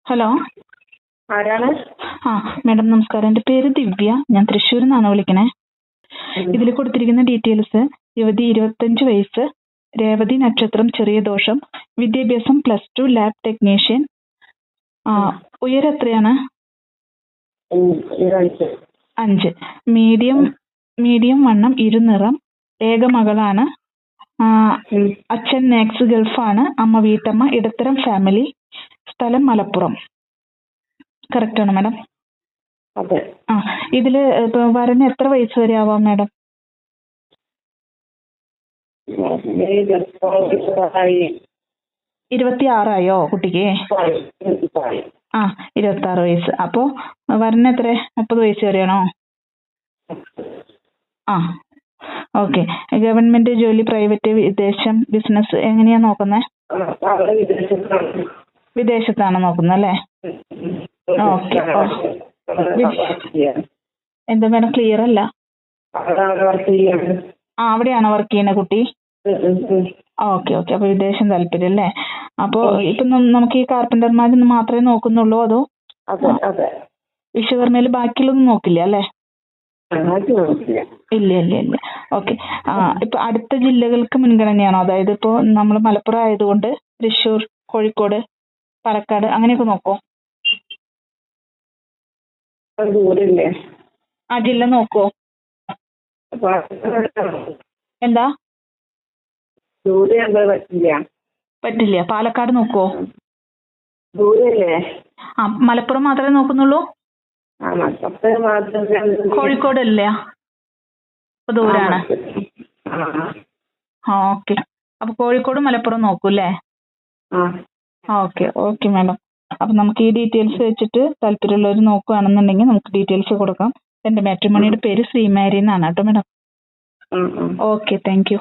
Hello. ആരാണ്? Madam നമസ്കാരം. എൻ്റെ പേര് ദിവ്യ. ഞാൻ തൃശ്ശൂരിൽ നിന്നാണ് വിളിക്കണേ. ഇതിൽ കൊടുത്തിരിക്കുന്ന ഡീറ്റെയിൽസ്: യുവതി 25 വയസ്സ്, രേവതി നക്ഷത്രം, ചെറിയ ദോഷം, വിദ്യാഭ്യാസം +2, ലാബ് ടെക്നീഷ്യൻ. ഉയരം എത്രയാണ്? 5. മീഡിയം വണ്ണം, ഇരുനിറം, ഏക മകളാണ്. അച്ഛൻ നാക്സ് ഗൾഫാണ്, അമ്മ വീട്ടമ്മ, ഇടത്തരം ഫാമിലി, സ്ഥലം മലപ്പുറം. കറക്റ്റ് ആണോ മാഡം? അതെ. ഇതില് ഇപ്പൊ വരന് എത്ര വയസ്സ് വരെ ആവാം മാഡം? 26 കുട്ടിക്ക്? 26 വയസ്സ്. അപ്പോ വരന് എത്ര? 30 വയസ്സ് വരെയാണോ? ഓക്കെ. ഗവൺമെന്റ് ജോലി, പ്രൈവറ്റ്, വിദേശം, ബിസിനസ്, എങ്ങനെയാ നോക്കുന്നത്? വിദേശത്താണ് നോക്കുന്നത് അല്ലേ? ഓക്കെ. എന്താ മാഡം, ക്ലിയർ അല്ല. അവിടെയാണോ വർക്ക് ചെയ്യുന്ന കുട്ടി? ഓക്കെ. അപ്പൊ വിദേശം താല്പര്യം അല്ലേ? അപ്പൊ ഇപ്പൊ നമുക്ക് ഈ കാർപ്പന്റർമാരൊന്നും മാത്രമേ നോക്കുന്നുള്ളൂ, അതോ വിശ്വകർമ്മയില് ബാക്കിയുള്ളതൊന്നും നോക്കില്ല അല്ലേ? ഇല്ല. ഓക്കെ. ഇപ്പൊ അടുത്ത ജില്ലകൾക്ക് മുൻഗണനയാണോ? അതായത് ഇപ്പോ നമ്മൾ മലപ്പുറം ആയതുകൊണ്ട് തൃശ്ശൂർ, കോഴിക്കോട്, പാലക്കാട് അങ്ങനെയൊക്കെ നോക്കോ? ജില്ല നോക്കോ? എന്താ? പറ്റില്ല. പാലക്കാട് നോക്കോ? മലപ്പുറം മാത്രമേ നോക്കുന്നുള്ളൂ? കോഴിക്കോട് അല്ലേ? അപ്പൊ ദൂരാണ്. ഓക്കെ. അപ്പൊ കോഴിക്കോട്, മലപ്പുറം നോക്കൂല്ലേ? Okay madam. അപ്പൊ നമുക്ക് ഈ ഡീറ്റെയിൽസ് വെച്ചിട്ട് താല്പര്യമുള്ളവർ നോക്കുകയാണെന്നുണ്ടെങ്കിൽ നമുക്ക് ഡീറ്റെയിൽസ് കൊടുക്കാം. എന്റെ മാട്രിമോണിയുടെ പേര് ശ്രീമാരി എന്നാണ് കേട്ടോ മാഡം. Okay, thank you.